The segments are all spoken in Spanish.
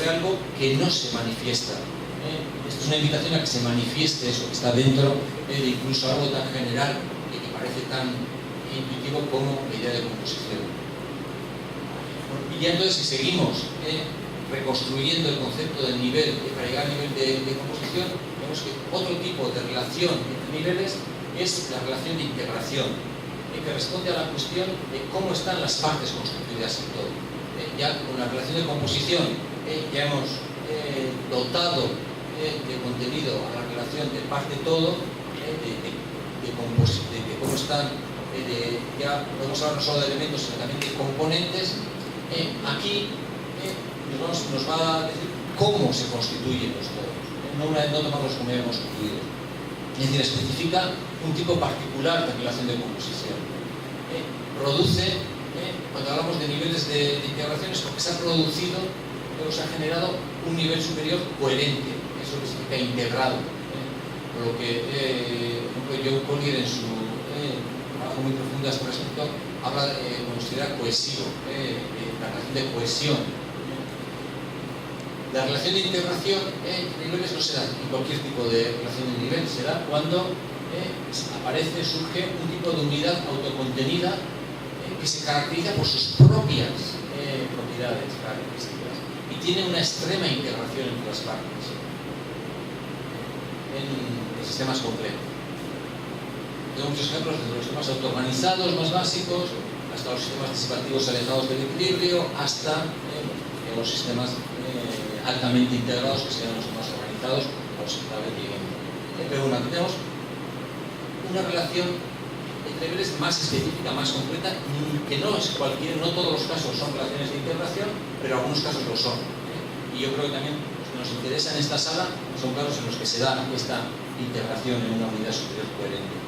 sobre algo que no se manifiesta. Esto es una invitación a que se manifieste eso que está dentro de incluso algo tan general y que parece tan intuitivo como la idea de composición. Y ya entonces, si seguimos reconstruyendo el concepto del nivel para llegar al nivel de composición, vemos que otro tipo de relación entre niveles es la relación de integración, que responde a la cuestión de cómo están las partes constituidas en todo. Ya con la relación de composición ya hemos dotado de contenido a la relación de parte-todo, de cómo están, ya podemos hablar no solo de elementos, sino también de componentes. Aquí nos va a decir cómo se constituyen los todos, no tomarlos como ya hemos concluido. Es decir, especifica un tipo particular de relación de composición. Produce, cuando hablamos de niveles de integración, es porque se ha producido o se ha generado un nivel superior coherente. Eso significa integrado. Por lo que Joe Collier en su trabajo muy profundo a este respecto habla de considerar cohesivo, la relación de cohesión. La relación de integración entre niveles no se da en cualquier tipo de relación de nivel, se da cuando surge un tipo de unidad autocontenida que se caracteriza por sus propias propiedades características y tiene una extrema integración entre las partes en sistemas complejos. Tengo muchos ejemplos desde los sistemas autoorganizados más básicos hasta los sistemas disipativos alejados del equilibrio hasta los sistemas altamente integrados, que serían los sistemas organizados o los que tal vez lleguen. Pero bueno, aquí tenemos una relación entre niveles más específica, más concreta, que no es cualquier, no todos los casos son relaciones de integración, pero algunos casos lo son. Y yo creo que también los que nos interesa en esta sala son casos en los que se da esta integración en una unidad superior coherente.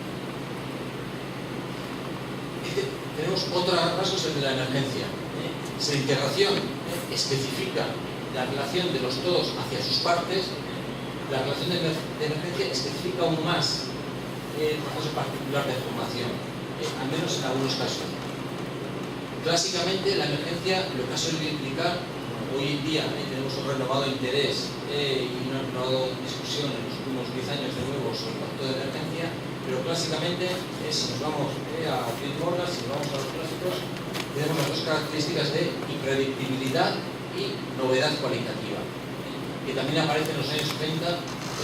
Tenemos otro rasgo, el de la emergencia. Si la integración especifica la relación de los todos hacia sus partes, la relación de emergencia especifica aún más el proceso particular de formación, al menos en algunos casos. Clásicamente, la emergencia lo que ha solido implicar, hoy en día tenemos un renovado interés y una renovada discusión en los últimos 10 años de nuevo sobre el concepto de emergencia, pero clásicamente, si nos vamos a Philip Morgan, si nos vamos a los clásicos, tenemos las dos características de impredictibilidad y novedad cualitativa, que también aparece en los años 30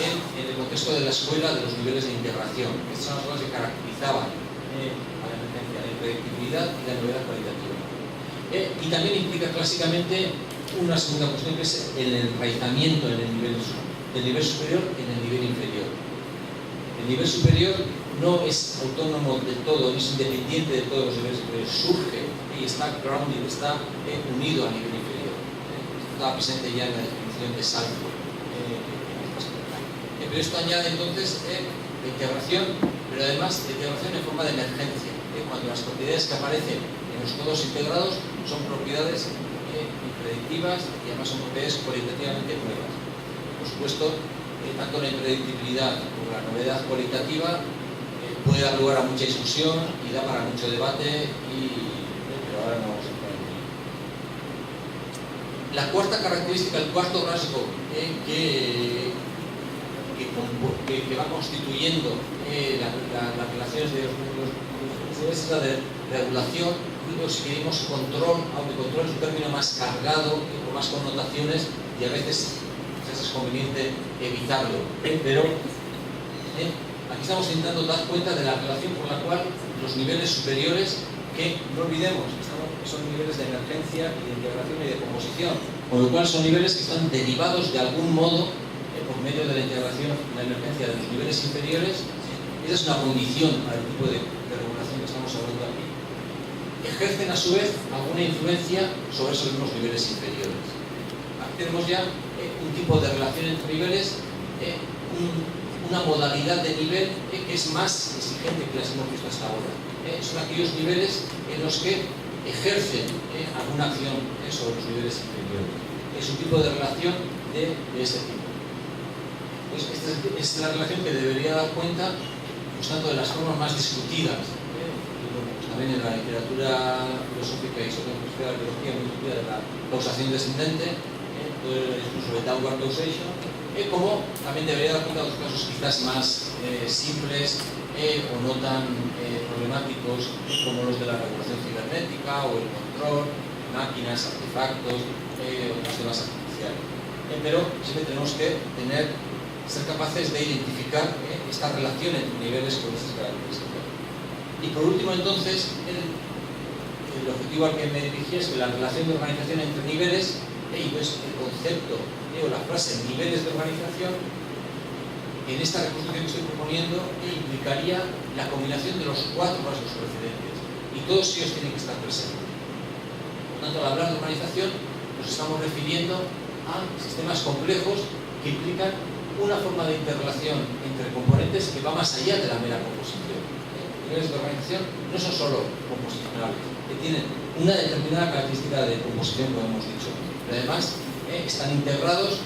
en el contexto de la escuela de los niveles de integración. Estas son las cosas que caracterizaban a la emergencia, la impredictibilidad y la novedad cualitativa. Y también implica clásicamente una segunda cuestión, que es el enraizamiento en el nivel del nivel superior en el nivel inferior. El nivel superior no es autónomo de todo, no es independiente de todos los niveles superiores, surge y está grounded, está unido al nivel inferior. Esto estaba presente ya en la definición de Salford. Pero esto añade entonces la integración, pero además la integración en forma de emergencia, cuando las propiedades que aparecen en los todos integrados son propiedades impredictivas y además son propiedades cualitativamente nuevas. Por supuesto, tanto la impredictibilidad como la novedad cualitativa puede dar lugar a mucha discusión y da para mucho debate, pero ahora no vamos a entrar en ello. La cuarta característica, el cuarto rasgo que va constituyendo las relaciones de los es la de regulación, si queremos control, aunque control es un término más cargado, con más connotaciones, y a veces es conveniente evitarlo. Pero aquí estamos intentando dar cuenta de la relación por la cual los niveles superiores, que no olvidemos, son niveles de emergencia y de integración y de composición, con lo cual son niveles que están derivados de algún modo por medio de la integración y la emergencia de los niveles inferiores. Esa es una condición para el tipo de regulación que estamos hablando aquí. Ejercen a su vez alguna influencia sobre esos mismos niveles inferiores. Aquí tenemos ya un tipo de relación entre niveles, una modalidad de nivel que es más exigente que las hemos visto hasta ahora. Son aquellos niveles en los que ejercen alguna acción sobre los niveles inferiores. Es un tipo de relación de este tipo. Pues esta es la relación que debería dar cuenta, pues, tanto de las formas más discutidas, pues, también en la literatura filosófica y sobre la biología muy discutida de la causación descendente, todo el sobre downward causation, como también debería dar cuenta de los casos quizás más simples o no tan problemáticos, como los de la regulación cibernética o el control, máquinas, artefactos o sistemas artificiales. Pero siempre tenemos que ser capaces de identificar esta relación entre niveles con estas características. Y por último, entonces, el objetivo al que me dirigí es que la relación de organización entre niveles, entonces el concepto o la frase niveles de organización, en esta reconstrucción que estoy proponiendo, implicaría la combinación de los 4 rasgos precedentes, y todos ellos tienen que estar presentes. Por tanto, al hablar de organización, nos estamos refiriendo a sistemas complejos que implican una forma de interrelación entre componentes que va más allá de la mera composición. Niveles de organización no son solo composicionales, que tienen una determinada característica de composición, como hemos dicho, pero además están integrados,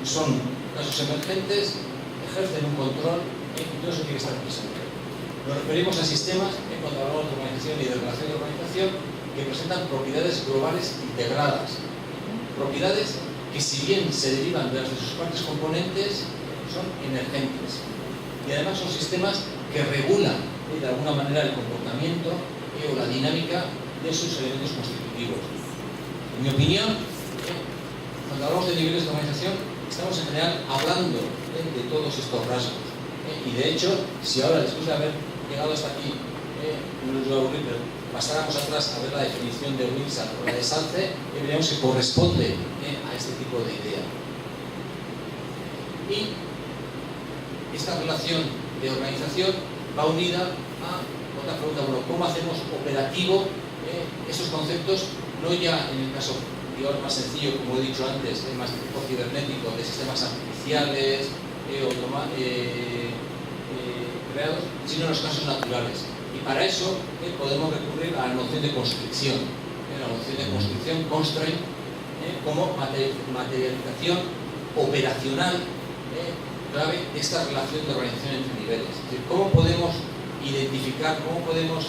son casos emergentes, ejercen un control, y todo eso tiene que estar presente. Nos referimos a sistemas, cuando hablamos de organización y de relación de organización, que presentan propiedades globales integradas, propiedades que, si bien se derivan de las de sus partes componentes, son emergentes. Y además son sistemas que regulan de alguna manera el comportamiento o la dinámica de sus elementos constitutivos. En mi opinión, cuando hablamos de niveles de organización, estamos en general hablando de todos estos rasgos. Y de hecho, si ahora, después de haber llegado hasta aquí, no nos voy a aburrir, pero pasáramos atrás a ver la definición de Winsor o la de Salce, veríamos que corresponde a este tipo de idea. Y esta relación de organización va unida a otra pregunta: bueno, ¿cómo hacemos operativo esos conceptos, no ya en el caso más sencillo, como he dicho antes, más de tipo cibernético, de sistemas artificiales creados, sino en los casos naturales? Y para eso podemos recurrir a la noción de constricción, la noción de constricción, constraint, como materialización operacional clave de esta relación de organización entre niveles. Es decir, cómo podemos identificar, cómo podemos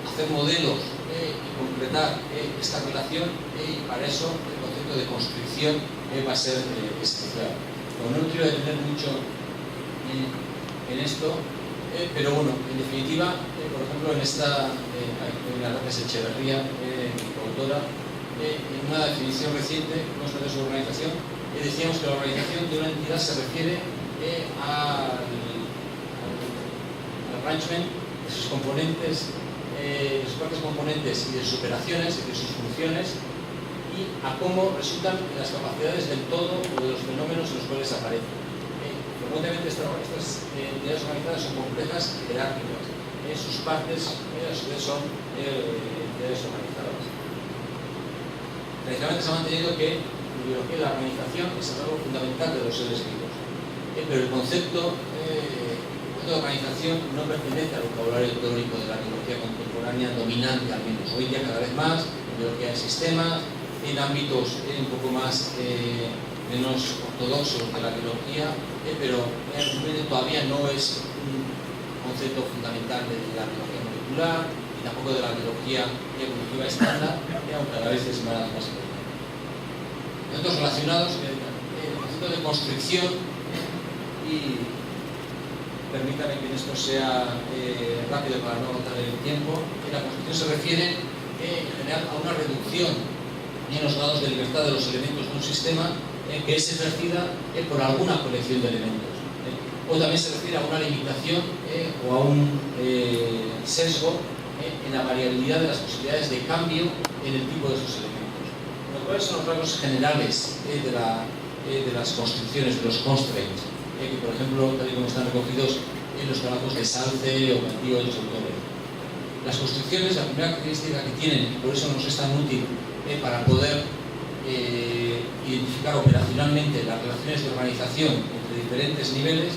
hacer modelos y concretar esta relación, y para eso el concepto de constricción va a ser esencial. Bueno, no quiero detener mucho en esto, pero bueno, en definitiva, por ejemplo, en esta, en la López Echeverría, mi coautora, en una definición reciente nuestra de su organización, decíamos que la organización de una entidad se refiere al arrangement de sus componentes, de sus partes componentes y de sus operaciones y de sus funciones, y a cómo resultan las capacidades del todo o de los fenómenos en los cuales aparecen. Frecuentemente estas entidades organizadas son complejas y jerárquicas. Sus partes a su vez son entidades organizadas. Tradicionalmente se ha mantenido que en biología la organización es algo fundamental de los seres vivos. Pero el concepto de organización no pertenece al vocabulario teórico de la biología contemporánea dominante, al menos hoy día cada vez más, en biología de sistemas, en ámbitos un poco más menos ortodoxos de la biología, pero todavía no es un concepto fundamental de la biología molecular y tampoco de la biología evolutiva estándar, aunque cada vez es más importante. Otros relacionados, el concepto de constricción, y permítanme que esto sea rápido para no agotar el tiempo. La constricción se refiere en general a una reducción en los grados de libertad de los elementos de un sistema que es ejercida por alguna colección de elementos. O también se refiere a una limitación o a un sesgo en la variabilidad de las posibilidades de cambio en el tipo de esos elementos. ¿Cuáles son los rasgos generales de las constricciones, de los constraints? Que, por ejemplo, tal y como están recogidos en los trabajos de Salce o Cantillo y otros autores. Las constricciones, la primera característica que tienen, y por eso nos es tan útil para poder identificar operacionalmente las relaciones de organización entre diferentes niveles,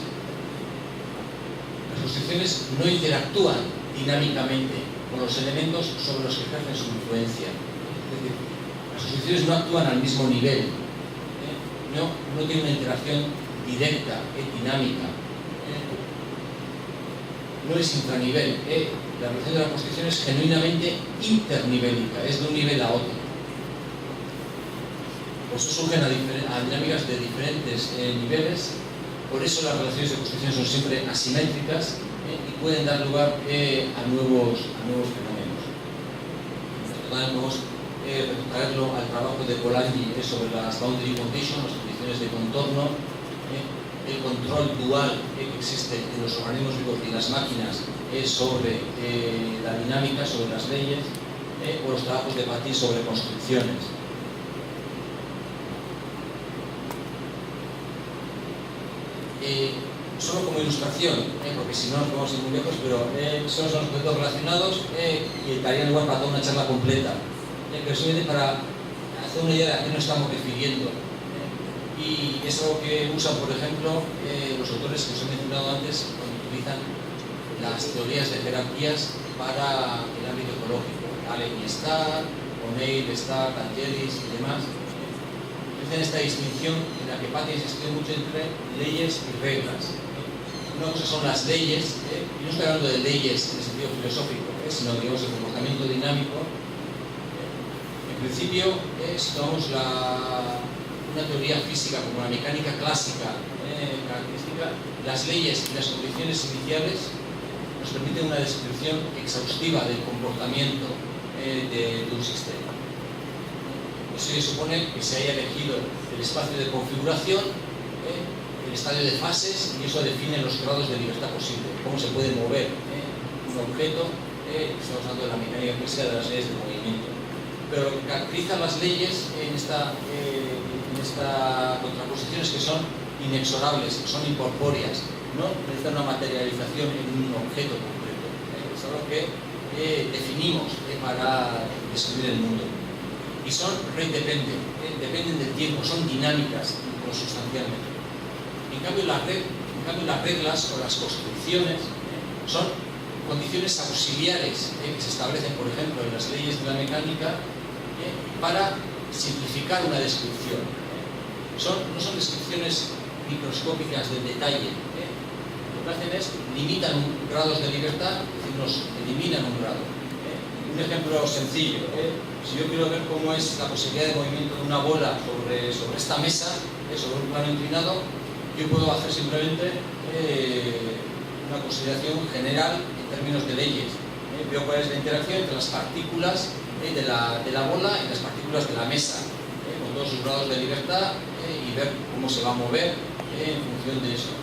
las constricciones no interactúan dinámicamente con los elementos sobre los que ejercen su influencia. Es decir, las constricciones no actúan al mismo nivel, no tienen una interacción directa, dinámica, no es intranivel. La relación de la constricción es genuinamente internivélica, es de un nivel a otro. Por eso surgen a dinámicas de diferentes niveles. Por eso las relaciones de construcción son siempre asimétricas y pueden dar lugar a nuevos fenómenos. Podemos traerlo al trabajo de Polanyi sobre las boundary conditions, las condiciones de contorno, el control dual que existe en los organismos vivos y las máquinas sobre la dinámica, sobre las leyes, o los trabajos de Paty sobre construcciones. Solo como ilustración, porque si no nos podemos ir muy lejos, pero son los objetos relacionados y darían lugar para toda una charla completa. Pero simplemente para hacer una idea de a qué nos estamos refiriendo. Y es algo que usan, por ejemplo, los autores que os he mencionado antes cuando utilizan las teorías de jerarquías para el ámbito ecológico. Allen y Starr, O'Neill, Starr, Angelis y demás. Hacen esta distinción en la que Paty insiste mucho entre leyes y reglas. Una cosa son las leyes, y no estoy hablando de leyes en el sentido filosófico, sino digamos el comportamiento dinámico. En principio, si tomamos una teoría física como la mecánica clásica característica, las leyes y las condiciones iniciales nos permiten una descripción exhaustiva del comportamiento de un sistema. Eso supone que se haya elegido el espacio de configuración, el estadio de fases, y eso define los grados de libertad posible, cómo se puede mover un objeto. Estamos hablando de la mecánica clásica de las leyes de movimiento. Pero lo que caracteriza las leyes en esta contraposición es que son inexorables, son incorpóreas, no necesitan una materialización en un objeto concreto. Es algo que definimos para describir el mundo. Y son dependen del tiempo, son dinámicas consustancialmente. En cambio las reglas o las construcciones son condiciones auxiliares que se establecen, por ejemplo, en las leyes de la mecánica para simplificar una descripción. No son descripciones microscópicas del detalle. Lo que hacen es limitan grados de libertad, es decir, nos eliminan un grado. Un ejemplo sencillo, si yo quiero ver cómo es la posibilidad de movimiento de una bola sobre esta mesa, sobre un plano inclinado, yo puedo hacer simplemente una consideración general en términos de leyes. Veo cuál es la interacción entre las partículas de la bola y las partículas de la mesa, con todos sus grados de libertad, y ver cómo se va a mover en función de eso.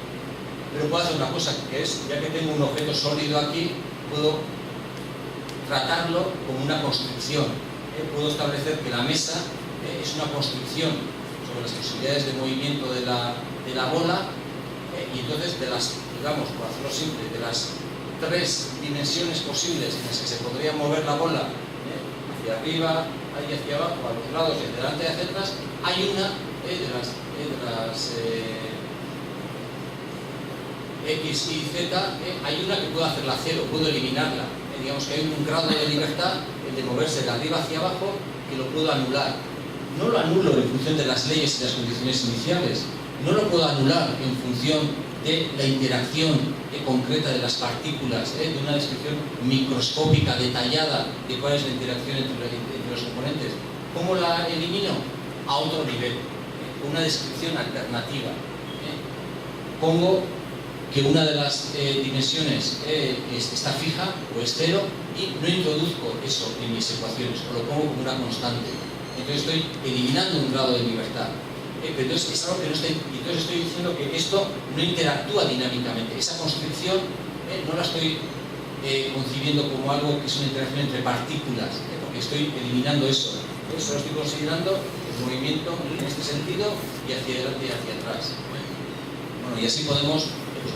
Pero puedo hacer una cosa, que es, ya que tengo un objeto sólido aquí, puedo tratarlo como una construcción. Puedo establecer que la mesa es una construcción sobre las posibilidades de movimiento de la bola, y entonces digamos, por hacerlo simple, de las tres dimensiones posibles en las que se podría mover la bola, hacia arriba, y hacia abajo, a los lados y hacia adelante y hacia atrás, hay una de las X, Y, Z, hay una que puedo hacerla cero, puedo eliminarla. Digamos que hay un grado de libertad, el de moverse de arriba hacia abajo, que lo puedo anular. No lo anulo en función de las leyes y las condiciones iniciales, no lo puedo anular en función de la interacción concreta de las partículas, de una descripción microscópica, detallada de cuál es la interacción entre los componentes. ¿Cómo la elimino? A otro nivel, con una descripción alternativa. Pongo que una de las dimensiones está fija o es cero y no introduzco eso en mis ecuaciones, o lo pongo como una constante. Entonces estoy eliminando un grado de libertad. Pero entonces es algo que no estoy, entonces estoy diciendo que esto no interactúa dinámicamente. Esa construcción no la estoy concibiendo como algo que es una interacción entre partículas, porque estoy eliminando eso. Solo estoy considerando el movimiento en este sentido y hacia adelante y hacia atrás. Bueno, y así podemos,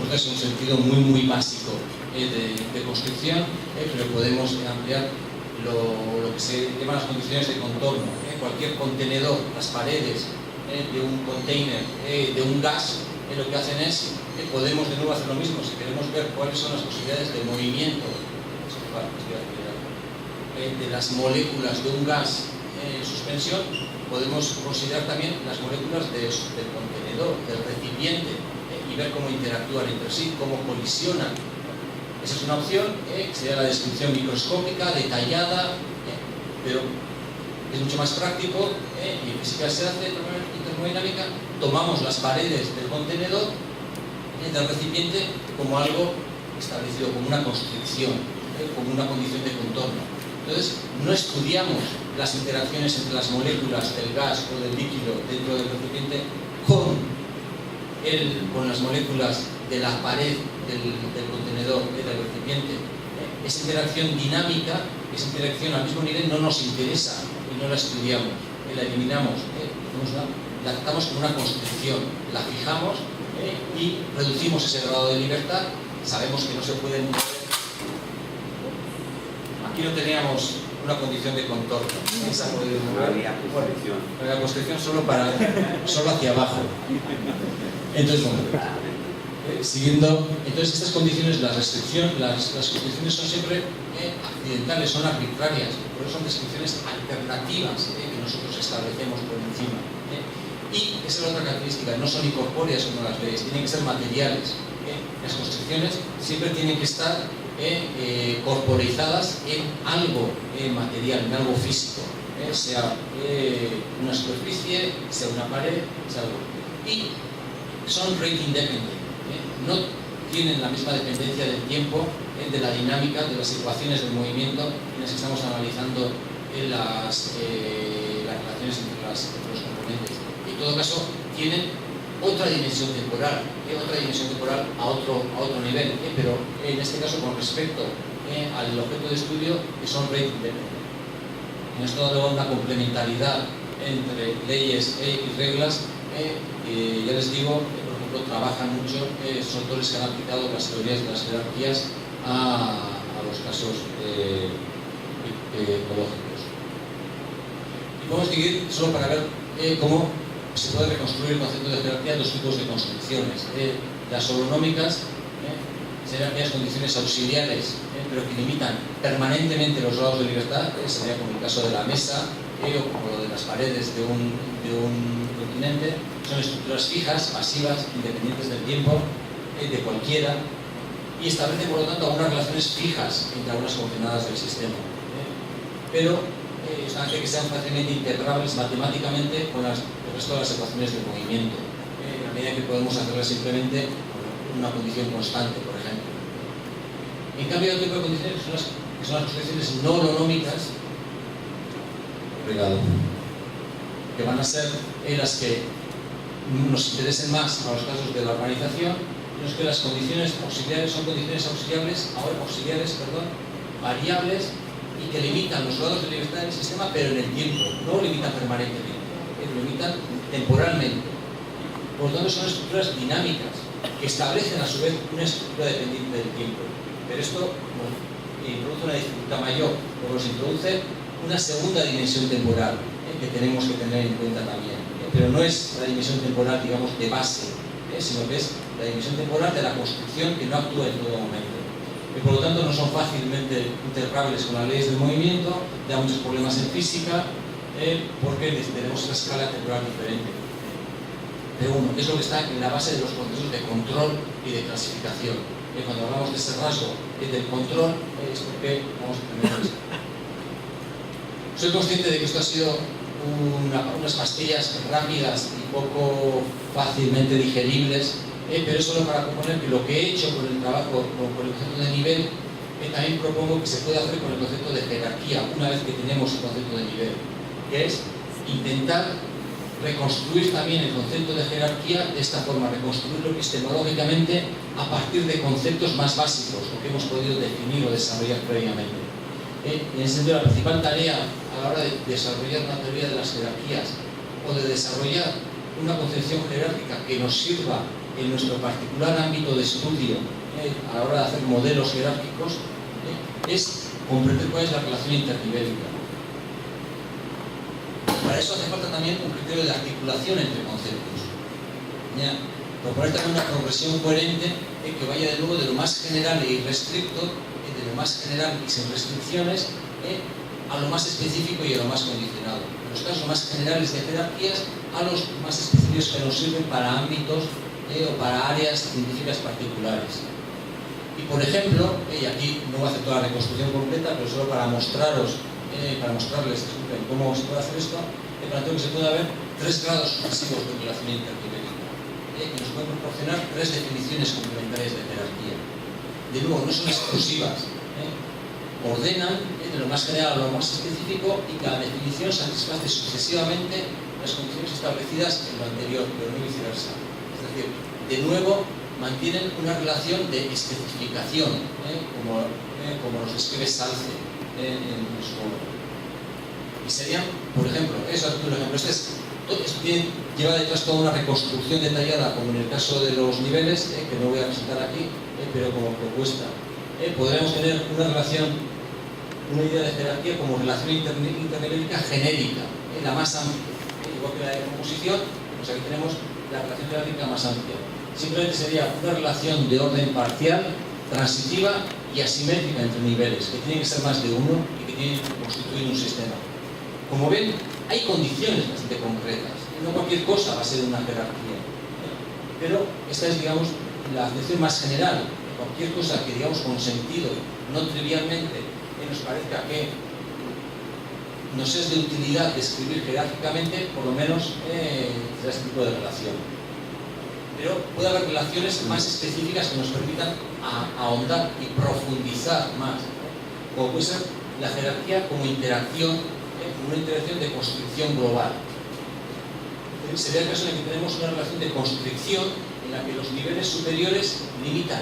es un sentido muy básico de construcción, pero podemos ampliar lo que se llama las condiciones de contorno. Cualquier contenedor, las paredes de un container, de un gas, lo que hacen es, podemos de nuevo hacer lo mismo. Si queremos ver cuáles son las posibilidades de movimiento de las moléculas de un gas en suspensión, podemos considerar también las moléculas del contenedor, del recipiente, y ver cómo interactúan entre sí, cómo colisionan. Esa es una opción, que sería la descripción microscópica, detallada, pero es mucho más práctico, y en física se hace en termodinámica, tomamos las paredes del contenedor, del recipiente, como algo establecido, como una constricción, como una condición de contorno. Entonces, no estudiamos las interacciones entre las moléculas del gas o del líquido dentro del recipiente con las moléculas de la pared del contenedor, del recipiente. Esa interacción dinámica, esa interacción al mismo nivel no nos interesa y no la estudiamos, la eliminamos, la tratamos como una constricción, la fijamos y reducimos ese grado de libertad. Sabemos que no se puede mover. Aquí no teníamos una condición de contorno. Esa había constricción. La constricción solo hacia abajo. Entonces, bueno, siguiendo, entonces estas condiciones, las constricciones son siempre accidentales, son arbitrarias, pero son descripciones alternativas que nosotros establecemos por encima. Y esa es la otra característica, no son incorpóreas como las leyes, tienen que ser materiales. Las constricciones siempre tienen que estar corporizadas en algo material, en algo físico, sea una superficie, sea una pared, sea algo. Y son rate independent, no tienen la misma dependencia del tiempo, de la dinámica, de las ecuaciones del movimiento en las que estamos analizando las relaciones entre los componentes. En todo caso, tienen otra dimensión temporal a otro nivel, pero en este caso con respecto al objeto de estudio, que son rate independent. En esto da una complementariedad entre leyes y reglas. Ya les digo, por ejemplo, trabajan mucho esos autores que han aplicado las teorías de las jerarquías a los casos ecológicos. Y podemos seguir solo para ver cómo se puede reconstruir el concepto de jerarquía, dos tipos de construcciones. Las holonómicas serían aquellas condiciones auxiliares, pero que limitan permanentemente los grados de libertad, sería como el caso de la mesa o como lo de las paredes de un continente. Son estructuras fijas, pasivas, independientes del tiempo, de cualquiera, y establecen por lo tanto algunas relaciones fijas entre algunas coordenadas del sistema. Pero hace que sean fácilmente integrables matemáticamente con el resto de las ecuaciones del movimiento, en la medida que podemos hacerlas simplemente con una condición constante, por ejemplo. En cambio, hay otro tipo de condiciones que son las condiciones no holonómicas, que van a ser las que nos interesen más a los casos de la organización, en los que las condiciones auxiliares son condiciones auxiliares, variables, y que limitan los grados de libertad del sistema, pero en el tiempo, no limitan permanentemente, lo limitan temporalmente. Por lo tanto, son estructuras dinámicas que establecen a su vez una estructura dependiente del tiempo. Pero esto introduce una dificultad mayor, porque nos introduce una segunda dimensión temporal que tenemos que tener en cuenta también. Pero no es la dimensión temporal, digamos, de base, sino que es la dimensión temporal de la construcción que no actúa en todo momento. Y por lo tanto no son fácilmente integrables con las leyes del movimiento, da muchos problemas en física, porque tenemos una escala temporal diferente. Pero uno, es lo que está en la base de los procesos de control y de clasificación. Cuando hablamos de ese rasgo del control, es porque vamos a tener esto. Soy consciente de que esto ha sido unas pastillas rápidas y poco fácilmente digeribles, pero es solo para proponer que lo que he hecho con el trabajo, con el concepto de nivel, también propongo que se pueda hacer con el concepto de jerarquía, una vez que tenemos el concepto de nivel, que es intentar reconstruir también el concepto de jerarquía de esta forma, reconstruirlo epistemológicamente a partir de conceptos más básicos, lo que hemos podido definir o desarrollar previamente. En ese sentido, la principal tarea a la hora de desarrollar una teoría de las jerarquías o de desarrollar una concepción jerárquica que nos sirva en nuestro particular ámbito de estudio a la hora de hacer modelos jerárquicos es comprender cuál es la relación internivélica. Para eso hace falta también un criterio de articulación entre conceptos. Proponer también una progresión coherente que vaya de nuevo de lo más general e irrestricto, de lo más general y sin restricciones, a lo más específico y a lo más condicionado. En los casos más generales de jerarquías, a los más específicos que nos sirven para ámbitos o para áreas científicas particulares. Y por ejemplo, y aquí no voy a hacer toda la reconstrucción completa, pero solo para mostraros para mostrarles cómo se puede hacer esto, planteo que se puede haber 3 grados sucesivos de relación internivelismo, que nos pueden proporcionar 3 definiciones complementarias de jerarquía. De nuevo, no son exclusivas, ordenan de lo más general a lo más específico y cada definición satisface sucesivamente las condiciones establecidas en lo anterior, pero no viceversa. Es decir, de nuevo, mantienen una relación de especificación, como nos describe Salce en su obra. Y serían, por ejemplo, eso es un ejemplo. Esto lleva detrás toda una reconstrucción detallada, como en el caso de los niveles, que no voy a presentar aquí, pero como propuesta. Podríamos tener una relación, una idea de jerarquía como relación internivelética genérica, la más amplia, igual que la de composición, pues aquí tenemos la relación jerárquica más amplia. Simplemente sería una relación de orden parcial, transitiva y asimétrica entre niveles, que tienen que ser más de uno y que tienen que constituir un sistema. Como ven, hay condiciones bastante concretas, no cualquier cosa va a ser una jerarquía, pero esta es, digamos, la acepción más general. Cualquier cosa que, digamos, con sentido, no trivialmente, nos parezca que nos es de utilidad describir jerárquicamente, por lo menos será este tipo de relación. Pero puede haber relaciones más específicas que nos permitan ahondar y profundizar más, como puede ser la jerarquía como interacción, una interacción de constricción global. Sería el caso en el que tenemos una relación de constricción en la que los niveles superiores limitan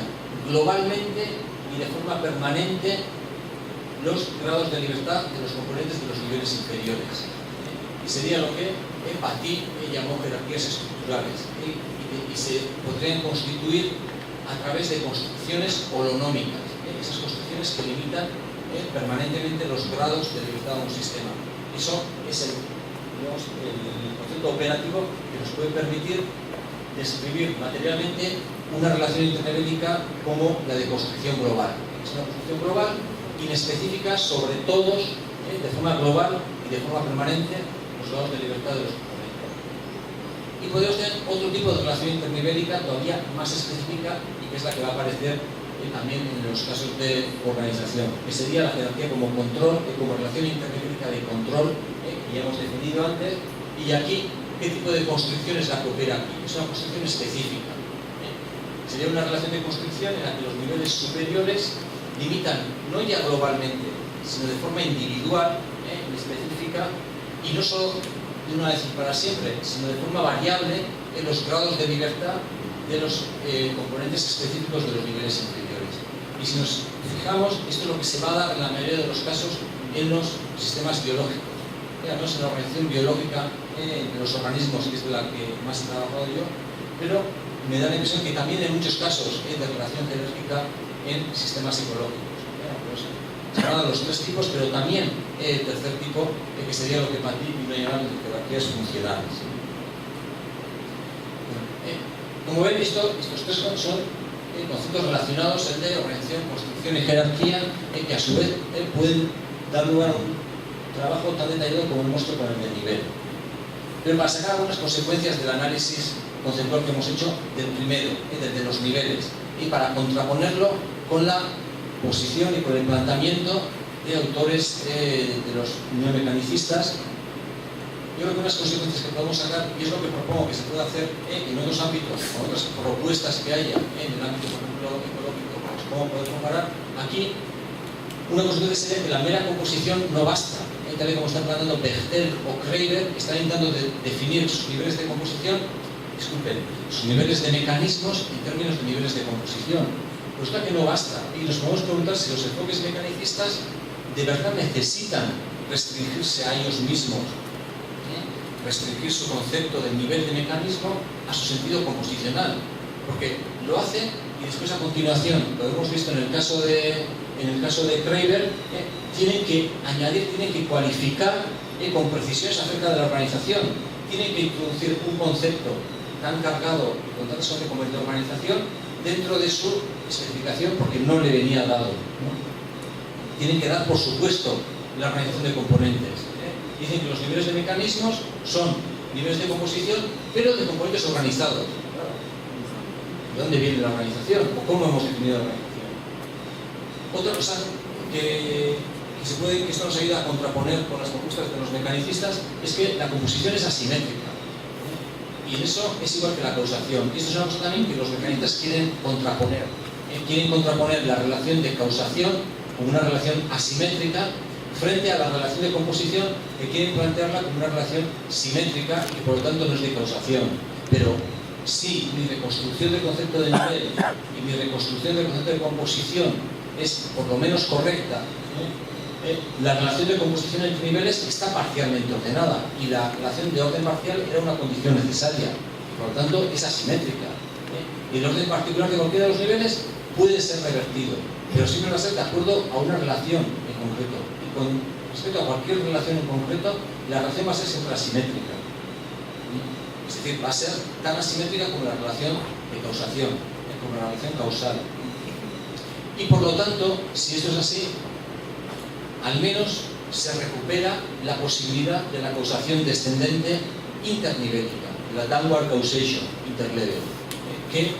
globalmente y de forma permanente los grados de libertad de los componentes de los niveles inferiores. Y sería lo que Paty llamó jerarquías estructurales. Y se podrían constituir a través de construcciones holonómicas, esas construcciones que limitan permanentemente los grados de libertad de un sistema. Eso es el concepto operativo que nos puede permitir describir materialmente una relación internivelética como la de construcción global. Es una construcción global inespecífica sobre todos, de forma global y de forma permanente, los grados de libertad de los componentes. Y podemos tener otro tipo de relación internivelética todavía más específica y que es la que va a aparecer también en los casos de organización, que sería la jerarquía como control, como relación internivelética de control, que ya hemos definido antes. Y aquí, ¿qué tipo de construcción es la que opera aquí? Es una construcción específica. Sería una relación de construcción en la que los niveles superiores limitan, no ya globalmente, sino de forma individual, específica, y no solo de una vez y para siempre, sino de forma variable en los grados de libertad de los componentes específicos de los niveles inferiores. Y si nos fijamos, esto es lo que se va a dar en la mayoría de los casos en los sistemas biológicos. No es en la organización biológica de los organismos, que es de la que más he trabajado yo, pero me da la impresión que también en muchos casos de relación jerárquica en sistemas psicológicos. Pues, se van a los 3 tipos, pero también el tercer tipo, que sería lo que Paty vino a llamar jerarquías funcionales. Como ven, estos 3 son conceptos relacionados, el de organización, construcción y jerarquía, que a su vez pueden dar lugar a un trabajo tan detallado como muestro con el de nivel. Pero para sacar algunas consecuencias del análisis conceptual que hemos hecho del primero, de los niveles, y para contraponerlo con la posición y con el planteamiento de autores de los neomecanicistas, yo creo que unas consecuencias que podemos sacar, y es lo que propongo que se pueda hacer en otros ámbitos, con otras propuestas que haya en el ámbito, por ejemplo, ecológico, pues cómo poder comparar, aquí una consecuencia sería que la mera composición no basta, tal y como están planteando Bechtel o Kreiber, están intentando definir sus niveles de composición, sus niveles de mecanismos en términos de niveles de composición. Pues claro que no basta, y nos podemos preguntar si los enfoques mecanicistas de verdad necesitan restringirse a ellos mismos, restringir su concepto del nivel de mecanismo a su sentido composicional, porque lo hacen y después a continuación, lo hemos visto en el caso de Kreiber, tienen que añadir, tienen que cualificar con precisiones acerca de la organización, tienen que introducir un concepto tan cargado y con tanta sobre como el de organización dentro de su especificación porque no le venía dado, ¿no? Tienen que dar por supuesto la organización de componentes. Dicen que los niveles de mecanismos son niveles de composición, pero de componentes organizados. ¿De dónde viene la organización? ¿O cómo hemos definido la organización? Otra cosa que que esto nos ayuda a contraponer con las propuestas de los mecanicistas, es que la composición es asimétrica. Y en eso es igual que la causación. Y esto es una cosa también que los mecanistas quieren contraponer. Quieren contraponer la relación de causación con una relación asimétrica frente a la relación de composición, que quieren plantearla como una relación simétrica y que por lo tanto no es de causación. Pero si mi reconstrucción del concepto de nivel y mi reconstrucción del concepto de composición es por lo menos correcta, la relación de composición entre niveles está parcialmente ordenada y la relación de orden parcial era una condición necesaria, por lo tanto es asimétrica. Y el orden particular de cualquiera de los niveles puede ser revertido, pero siempre va a ser de acuerdo a una relación en concreto. Y con respecto a cualquier relación en concreto, la relación va a ser siempre asimétrica. Es decir, va a ser tan asimétrica como la relación de causación, como la relación causal. Y por lo tanto, si esto es así, al menos se recupera la posibilidad de la causación descendente internivélica, la downward causation interlevel, que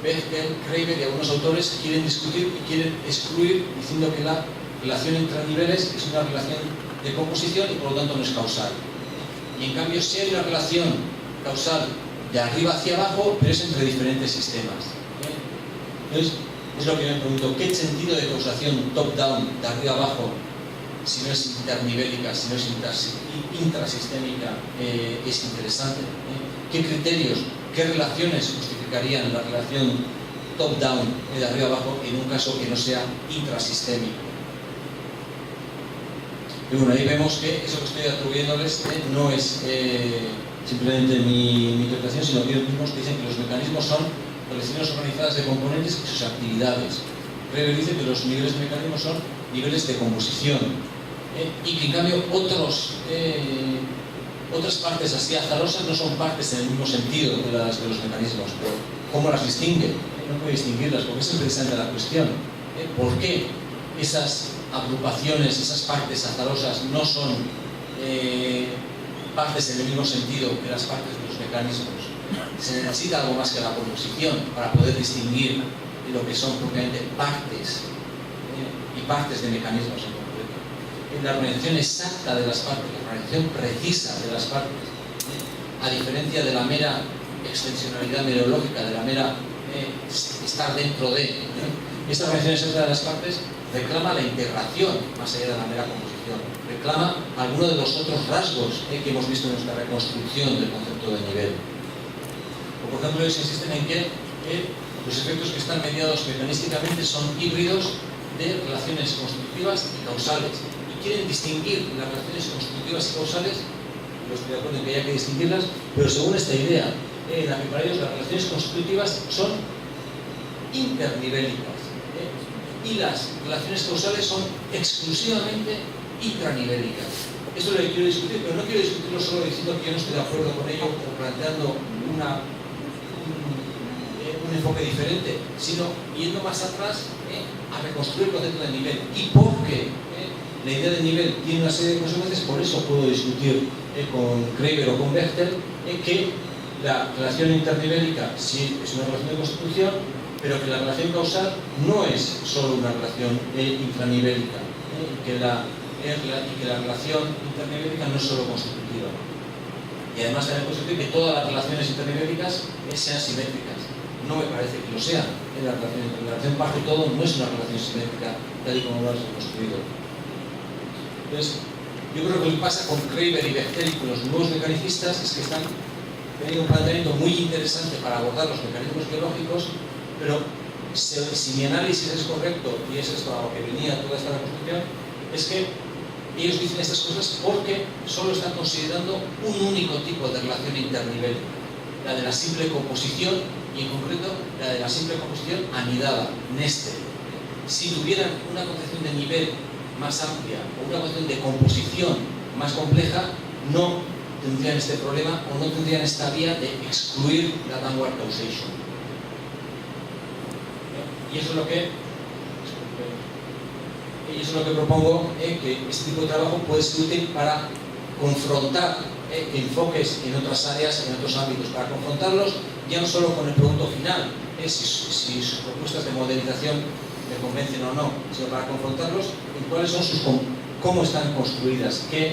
Bechtel, Kreiber y algunos autores quieren discutir y quieren excluir, diciendo que la relación entre niveles es una relación de composición y por lo tanto no es causal. Y en cambio sí hay una relación causal de arriba hacia abajo, pero es entre diferentes sistemas. Entonces, es lo que me pregunto, ¿qué sentido de causación top-down, de arriba abajo, si no es internivélica, si no es intrasistémica, es interesante? ¿Qué criterios, qué relaciones justificarían la relación top-down, de arriba abajo, en un caso que no sea intrasistémico? Y bueno, ahí vemos que eso que estoy atribuyéndoles no es simplemente mi interpretación, sino que ellos mismos dicen que los mecanismos son colecciones organizadas de componentes y sus actividades. Kreiber dice que los niveles de mecanismos son niveles de composición y que en cambio otras partes así azarosas no son partes en el mismo sentido de los mecanismos. Pero ¿cómo las distingue? No puede distinguirlas porque esa es precisamente la cuestión. ¿Por qué esas agrupaciones, esas partes azarosas no son partes en el mismo sentido que las partes de los mecanismos? Se necesita algo más que la composición para poder distinguir lo que son propiamente partes y partes de mecanismos en concreto. La organización exacta de las partes, la organización precisa de las partes, a diferencia de la mera extensionalidad mereológica, de la mera estar dentro de. Esta organización exacta de las partes reclama la integración más allá de la mera composición, reclama alguno de los otros rasgos que hemos visto en nuestra reconstrucción del concepto de nivel. Por ejemplo, ellos insisten en que los efectos que están mediados mecanísticamente son híbridos de relaciones constructivas y causales. Y quieren distinguir las relaciones constructivas y causales, yo estoy de acuerdo en que haya que distinguirlas, pero según esta idea, en la que para ellos las relaciones constructivas son internivélicas y las relaciones causales son exclusivamente intranivélicas. Esto es lo que quiero discutir, pero no quiero discutirlo solo diciendo que yo no estoy de acuerdo con ello o planteando un enfoque diferente, sino yendo más atrás a reconstruir el concepto de nivel. Y porque la idea de nivel tiene una serie de consecuencias, por eso puedo discutir con Kreiber o con Bechtel que la relación internivélica sí es una relación de constitución, pero que la relación causal no es solo una relación infranivélica, y que la relación internivélica no es solo constitutiva. Y además también puedo decir que todas las relaciones internivélicas sean simétricas. No me parece que lo sean. La relación bajo y todo no es una relación simétrica tal y como lo has reconstruido. Entonces, yo creo que lo que pasa con Kreiber y Bechtel y con los nuevos mecanicistas es que están teniendo un planteamiento muy interesante para abordar los mecanismos biológicos, pero si mi análisis es correcto, y es esto a lo que venía toda esta reconstrucción, es que ellos dicen estas cosas porque solo están considerando un único tipo de relación internivel, la de la simple composición, y en concreto la de la simple composición anidada, nested. Si tuvieran una concepción de nivel más amplia o una concepción de composición más compleja, no tendrían este problema o no tendrían esta vía de excluir la downward causation. Y eso es lo que propongo, que este tipo de trabajo puede ser útil para confrontar enfoques en otras áreas, en otros ámbitos, para confrontarlos ya no solo con el producto final, si sus propuestas de modelización me convencen o no, sino para confrontarlos en cuáles son cómo están construidas, qué